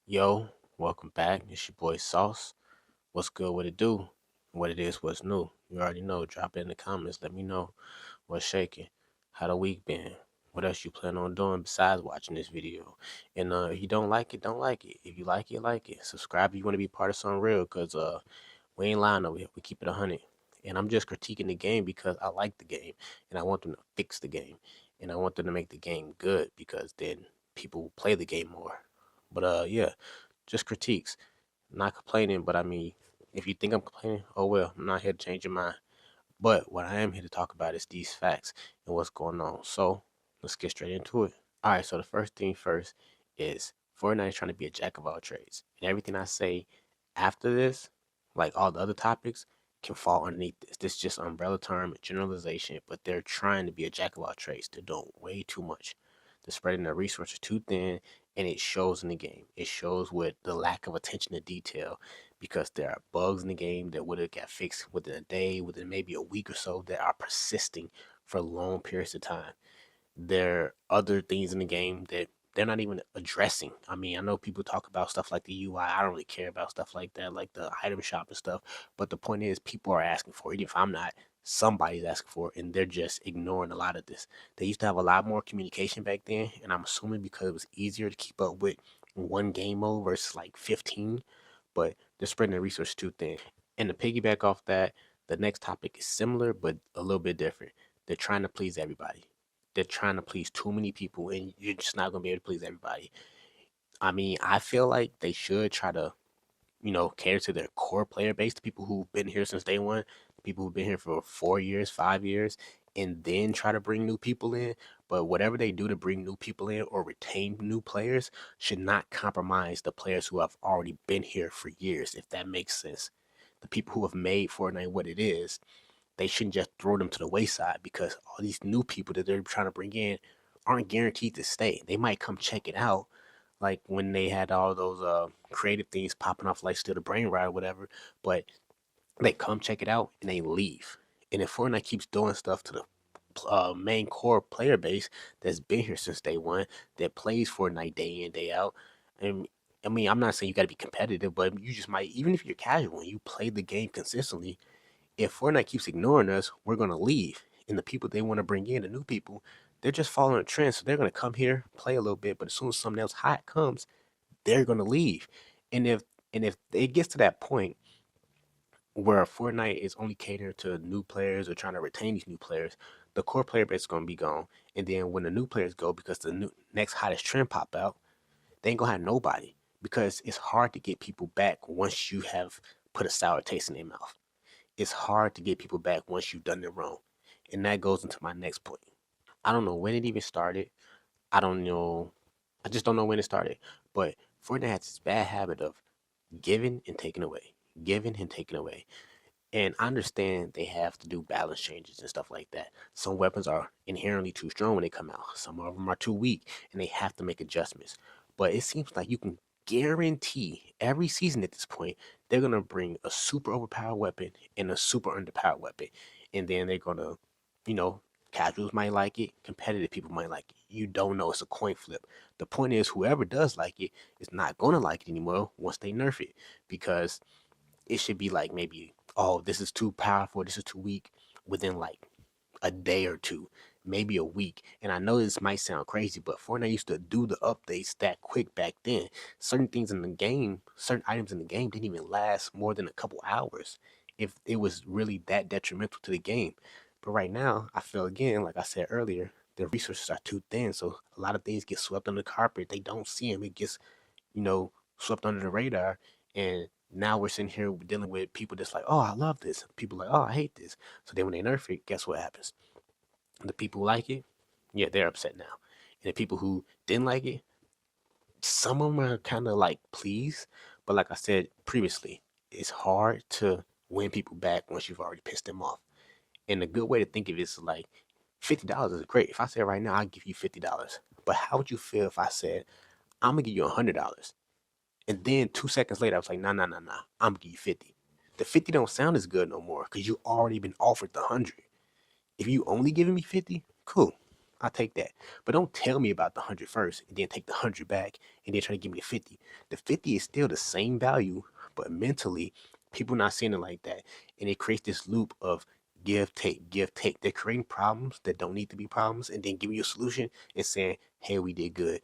Yo, welcome back. It's your boy Sauce. What's good? What it do? What it is? What's new? You already know. Drop it in the comments. Let me know what's shaking. How the week been? What else you plan on doing besides watching this video? And if you don't like it, don't like it. If you like it, like it. Subscribe if you want to be part of something real. Cause we ain't lying over here. We keep it 100. And I'm just critiquing the game because I like the game and I want them to fix the game and I want them to make the game good because then people will play the game more. But yeah, just critiques. Not complaining, but I mean, if you think I'm complaining, oh well, I'm not here to change your mind. But what I am here to talk about is these facts and what's going on. So let's get straight into it. All right, so the first thing first is Fortnite is trying to be a jack of all trades. And everything I say after this, like all the other topics, can fall underneath this. This is just umbrella term, generalization, but they're trying to be a jack of all trades. They're doing way too much. They're spreading their resources too thin, and it shows in the game. It shows with the lack of attention to detail because there are bugs in the game that would have got fixed within a day, within maybe a week or so, that are persisting for long periods of time. There are other things in the game that they're not even addressing. I mean, I know people talk about stuff like the UI. I don't really care about stuff like that, like the item shop and stuff. But the point is, people are asking for it. Even if I'm not, somebody's asking for it, and they're just ignoring a lot of this. They used to have a lot more communication back then, and I'm assuming because it was easier to keep up with one game mode versus like 15. But they're spreading their resources too thin. And to piggyback off that, the next topic is similar but a little bit different. They're trying to please everybody. They're trying to please too many people, and you're just not gonna be able to please everybody. I mean, I feel like they should try to, cater to their core player base, the people who've been here since day one, the people who've been here for 4 years, 5 years, and then try to bring new people in. But whatever they do to bring new people in or retain new players should not compromise the players who have already been here for years, if that makes sense. The people who have made Fortnite what it is, they shouldn't just throw them to the wayside because all these new people that they're trying to bring in aren't guaranteed to stay. They might come check it out, like when they had all those creative things popping off, like Still the Brain Ride or whatever. But they come check it out and they leave. And if Fortnite keeps doing stuff to the main core player base that's been here since day one, that plays Fortnite day in day out, and I mean, I'm not saying you got to be competitive, but you just might, even if you're casual and you play the game consistently, if Fortnite keeps ignoring us, we're gonna leave. And the people they want to bring in, the new people, they're just following a trend. So they're gonna come here, play a little bit, but as soon as something else hot comes, they're gonna leave. And if it gets to that point where Fortnite is only catering to new players or trying to retain these new players, the core player base is gonna be gone. And then when the new players go, because the new next hottest trend pop out, they ain't gonna have nobody because it's hard to get people back once you have put a sour taste in their mouth. It's hard to get people back once you've done it wrong. And that goes into my next point. I don't know when it even started. I don't know. I just don't know when it started. But Fortnite has this bad habit of giving and taking away, giving and taking away. And I understand they have to do balance changes and stuff like that. Some weapons are inherently too strong when they come out. Some of them are too weak and they have to make adjustments. But it seems like you can guarantee every season at this point, they're going to bring a super overpowered weapon and a super underpowered weapon. And then they're going to, you know, casuals might like it, competitive people might like it. You don't know. It's a coin flip. The point is, whoever does like it is not going to like it anymore once they nerf it because it should be like maybe, oh, this is too powerful, this is too weak within like a day or two, maybe a week. And I know this might sound crazy, but Fortnite used to do the updates that quick back then. Certain things in the game, certain items in the game didn't even last more than a couple hours if it was really that detrimental to the game. But right now, I feel again, like I said earlier, the resources are too thin. So a lot of things get swept under the carpet. They don't see them. It gets, swept under the radar. And now we're sitting here dealing with people that's like, oh, I love this. People like, oh, I hate this. So then when they nerf it, guess what happens? The people who like it, yeah, they're upset now. And the people who didn't like it, some of them are kind of like pleased. But like I said previously, it's hard to win people back once you've already pissed them off. And a good way to think of it is like $50 is great. If I said right now, I'll give you $50. But how would you feel if I said, I'm gonna give you $100? And then 2 seconds later, I was like, nah, nah, nah, nah. I'm gonna give you 50. The 50 don't sound as good no more because you already been offered the 100. If you only giving me 50, cool. I'll take that. But don't tell me about the 100 first and then take the 100 back and then try to give me the 50. The 50 is still the same value, but mentally, people not seeing it like that. And it creates this loop of give, take, give, take. They're creating problems that don't need to be problems and then giving you a solution and saying, hey, we did good.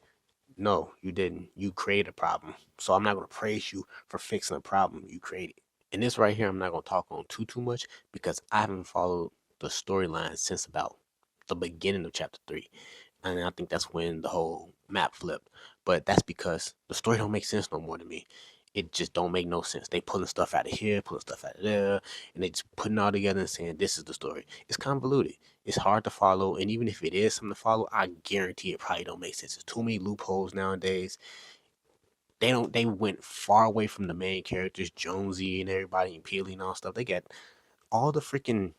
No, you didn't. You created a problem. So I'm not going to praise you for fixing a problem you created. And this right here, I'm not going to talk on too much because I haven't followed the storyline since about the beginning of chapter 3. And I think that's when the whole map flipped. But that's because the story don't make sense no more to me. It just don't make no sense. They pulling stuff out of here, pulling stuff out of there, and they just putting it all together and saying this is the story. It's convoluted. It's hard to follow, and even if it is something to follow, I guarantee it probably don't make sense. There's too many loopholes nowadays. They went far away from the main characters, Jonesy and everybody and Peely and all stuff. They got all the freaking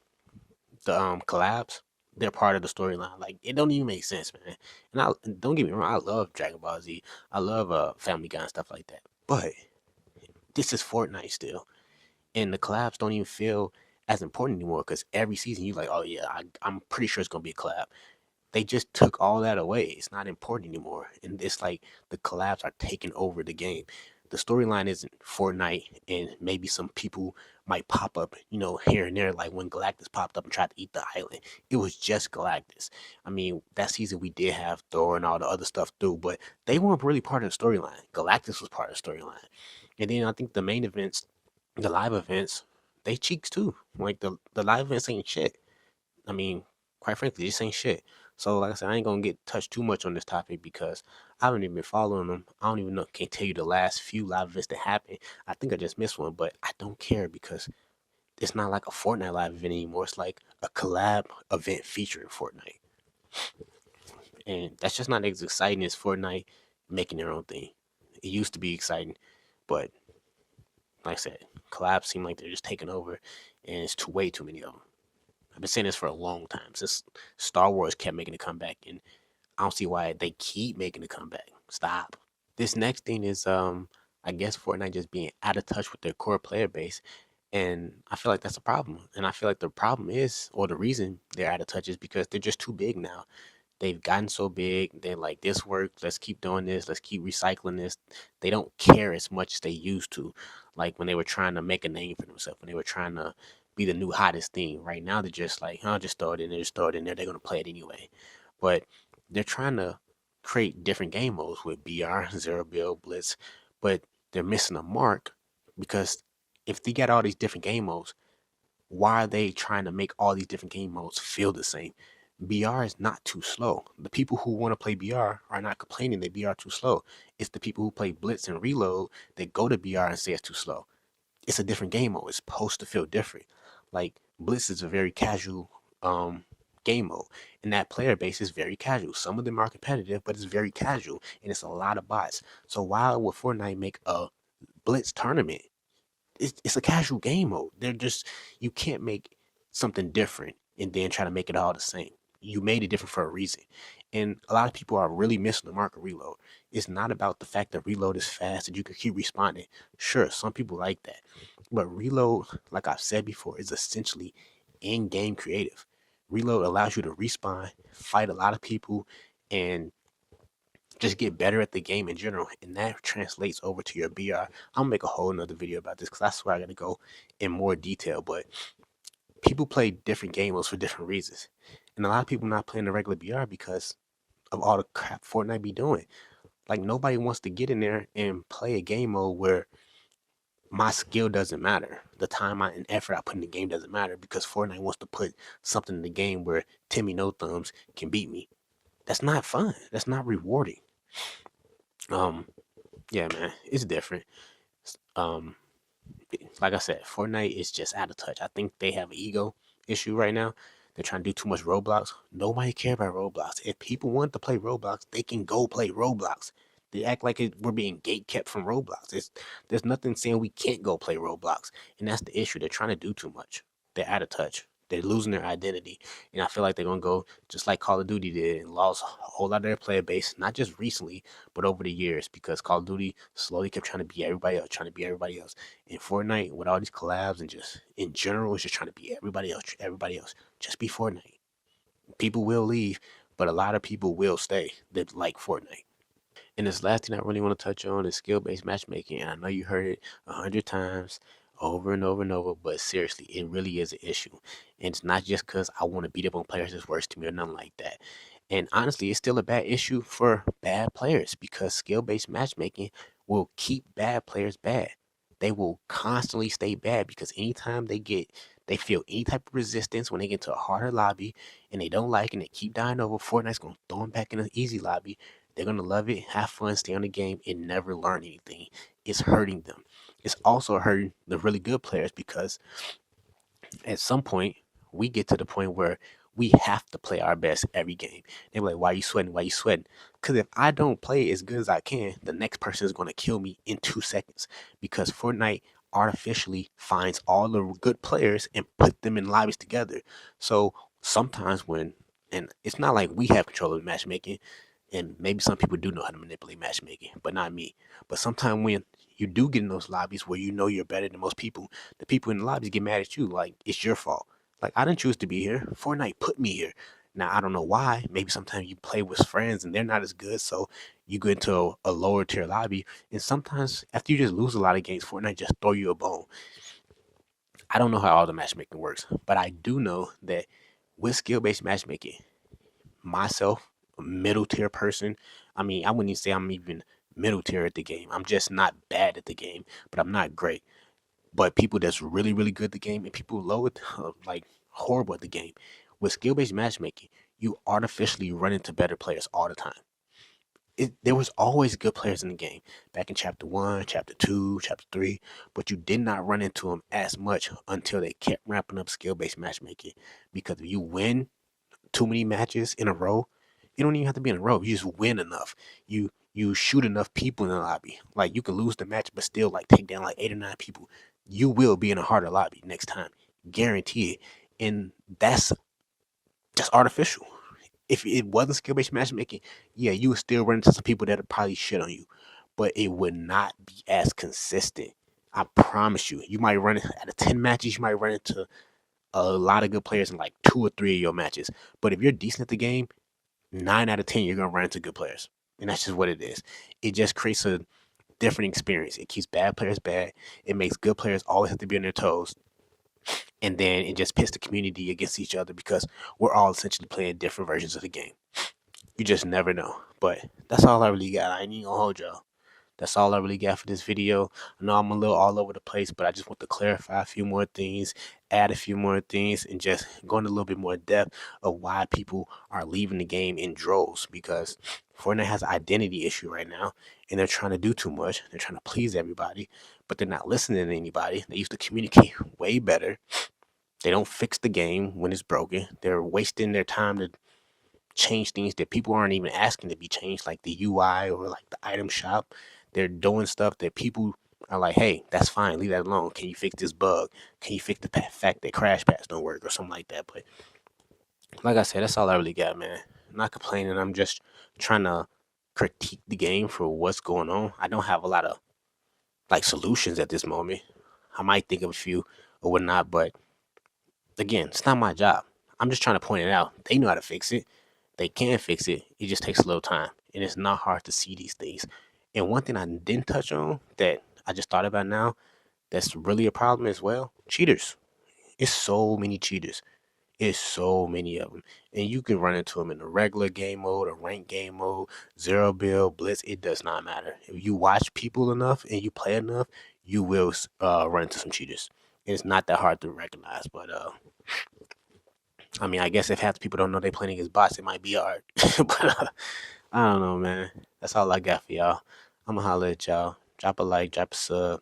the collabs. They're part of the storyline. Like it don't even make sense, man. And I don't get me wrong, I love Dragon Ball Z. I love Family Guy and stuff like that. But this is Fortnite still, and the collabs don't even feel as important anymore because every season you like, oh yeah, I'm pretty sure it's gonna be a collab. They just took all that away. It's not important anymore. And it's like the collabs are taking over the game. The storyline isn't Fortnite and maybe some people might pop up, here and there, like when Galactus popped up and tried to eat the island. It was just Galactus. I mean, that season we did have Thor and all the other stuff through, but they weren't really part of the storyline. Galactus was part of the storyline. And then I think the main events, the live events, they cheeks too. Like the live events ain't shit. I mean, quite frankly, this ain't shit. So, like I said, I ain't gonna get touched too much on this topic because I haven't even been following them. I don't even know, can't tell you the last few live events that happened. I think I just missed one, but I don't care because it's not like a Fortnite live event anymore. It's like a collab event featuring Fortnite, and that's just not as exciting as Fortnite making their own thing. It used to be exciting, but like I said, collabs seem like they're just taking over, and it's way too many of them. I've been saying this for a long time since Star Wars kept making a comeback, and I don't see why they keep making a comeback. Stop. This next thing is I guess Fortnite just being out of touch with their core player base. And I feel like that's a problem. And I feel like the problem is, or the reason they're out of touch is because they're just too big now. They've gotten so big. They're like, this worked. Let's keep doing this. Let's keep recycling this. They don't care as much as they used to. Like when they were trying to make a name for themselves, when they were trying to be the new hottest thing. Right now, they're just like, oh, just throw it in there, just throw it in there. They're going to play it anyway. But they're trying to create different game modes with BR, Zero Bill, Blitz. But they're missing a mark because if they got all these different game modes, why are they trying to make all these different game modes feel the same? BR is not too slow. The people who want to play BR are not complaining that BR too slow. It's the people who play Blitz and Reload that go to BR and say it's too slow. It's a different game mode. It's supposed to feel different. Like Blitz is a very casual game mode, and that player base is very casual. Some of them are competitive, but it's very casual, and it's a lot of bots. So why would Fortnite make a Blitz tournament? It's a casual game mode. They're just you can't make something different and then try to make it all the same. You made it different for a reason. And a lot of people are really missing the mark of Reload. It's not about the fact that Reload is fast and you can keep responding. Sure, some people like that. But Reload, like I've said before, is essentially in-game creative. Reload allows you to respawn, fight a lot of people, and just get better at the game in general, and that translates over to your BR. I'll make a whole nother video about this because I swear I gotta go in more detail. But people play different game modes for different reasons, and a lot of people not playing the regular BR because of all the crap Fortnite be doing. Like nobody wants to get in there and play a game mode where my skill doesn't matter. The time and effort I put in the game doesn't matter because Fortnite wants to put something in the game where Timmy No Thumbs can beat me. That's not fun. That's not rewarding. Um, yeah, man, it's different. Um, like I said, Fortnite is just out of touch. I think they have an ego issue right now. They're trying to do too much Roblox. Nobody care about Roblox. If people want to play Roblox, they can go play Roblox. They act like we're being gate kept from Roblox. There's nothing saying we can't go play Roblox, and that's the issue. They're trying to do too much. They're out of touch. They're losing their identity, and I feel like they're gonna go just like Call of Duty did and lost a whole lot of their player base, not just recently, but over the years, because Call of Duty slowly kept trying to be everybody else, trying to be everybody else. In Fortnite, with all these collabs and just in general, it's just trying to be everybody else, everybody else. Just be Fortnite. People will leave, but a lot of people will stay that like Fortnite. And this last thing I really want to touch on is skill-based matchmaking. And I know you heard it 100 times over and over and over, but seriously, it really is an issue. And it's not just because I want to beat up on players that's worse to me or nothing like that. And honestly, it's still a bad issue for bad players because skill-based matchmaking will keep bad players bad. They will constantly stay bad because anytime they feel any type of resistance when they get into a harder lobby and they don't like it and they keep dying over, Fortnite's gonna throw them back in an easy lobby. They're gonna love it, have fun, stay on the game, and never learn anything. It's hurting them. It's also hurting the really good players because at some point we get to the point where we have to play our best every game. They're like, "Why are you sweating? Why are you sweating?" Because if I don't play as good as I can, the next person is going to kill me in 2 seconds. Because Fortnite artificially finds all the good players and put them in lobbies together. So sometimes and it's not like we have control of the matchmaking, and maybe some people do know how to manipulate matchmaking, but not me. But sometimes when you do get in those lobbies where you know you're better than most people, the people in the lobbies get mad at you like it's your fault. Like, I didn't choose to be here. Fortnite put me here. Now I don't know why. Maybe sometimes you play with friends and they're not as good, so you go into a lower tier lobby. And sometimes after you just lose a lot of games, Fortnite just throw you a bone. I don't know how all the matchmaking works, but I do know that with skill based matchmaking, myself, a middle tier person. I mean, I wouldn't even say I'm even middle tier at the game. I'm just not bad at the game, but I'm not great. But people that's really, really good at the game and people low at like horrible at the game. With skill based matchmaking, you artificially run into better players all the time. There was always good players in the game back in chapter 1, chapter 2, chapter 3, but you did not run into them as much until they kept ramping up skill based matchmaking. Because if you win too many matches in a row, you don't even have to be in a row. You just win enough. You shoot enough people in the lobby. Like, you can lose the match, but still like take down like 8 or 9 people. You will be in a harder lobby next time, guarantee it. And that's just artificial. If it wasn't skill based matchmaking, yeah, you would still run into some people that would probably shit on you, but it would not be as consistent. I promise you. You might run out of 10 matches. You might run into a lot of good players in like 2 or 3 of your matches. But if you're decent at the game, 9 out of 10 you're gonna run into good players, and that's just what it is. It just creates a different experience. It keeps bad players bad. It makes good players always have to be on their toes, and then it just pits the community against each other because we're all essentially playing different versions of the game. You just never know. But that's all I really got. I ain't even gonna hold y'all. That's all I really got for this video. I know I'm a little all over the place, but I just want to clarify a few more things, add a few more things, and just go into a little bit more depth of why people are leaving the game in droves. Because Fortnite has an identity issue right now, and they're trying to do too much. They're trying to please everybody, but they're not listening to anybody. They used to communicate way better. They don't fix the game when it's broken. They're wasting their time to change things that people aren't even asking to be changed, like the UI or like the item shop. They're doing stuff that people are like, "Hey, that's fine. Leave that alone. Can you fix this bug? Can you fix the fact that crash pads don't work or something like that?" But like I said, that's all I really got, man. I'm not complaining. I'm just trying to critique the game for what's going on. I don't have a lot of like solutions at this moment. I might think of a few or whatnot, but again, it's not my job. I'm just trying to point it out. They know how to fix it. They can fix it. It just takes a little time. And it's not hard to see these things. And one thing I didn't touch on that I just thought about now that's really a problem as well, cheaters. It's so many cheaters. It's so many of them. And you can run into them in the regular game mode, a ranked game mode, zero bill, blitz. It does not matter. If you watch people enough and you play enough, you will run into some cheaters. It's not that hard to recognize, but I mean, I guess if half the people don't know they playing against bots, it might be hard. But I don't know, man. That's all I got for y'all. I'ma holler at y'all. Drop a like, drop a sub.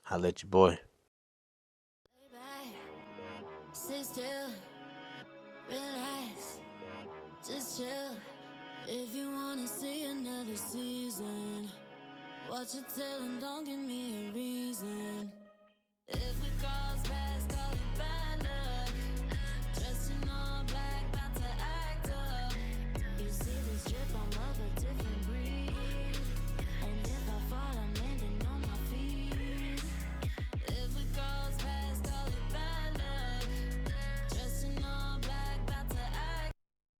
Holler at your boy. Sit still, relax, just chill. If you wanna see another season, watch it till and don't give me a reason.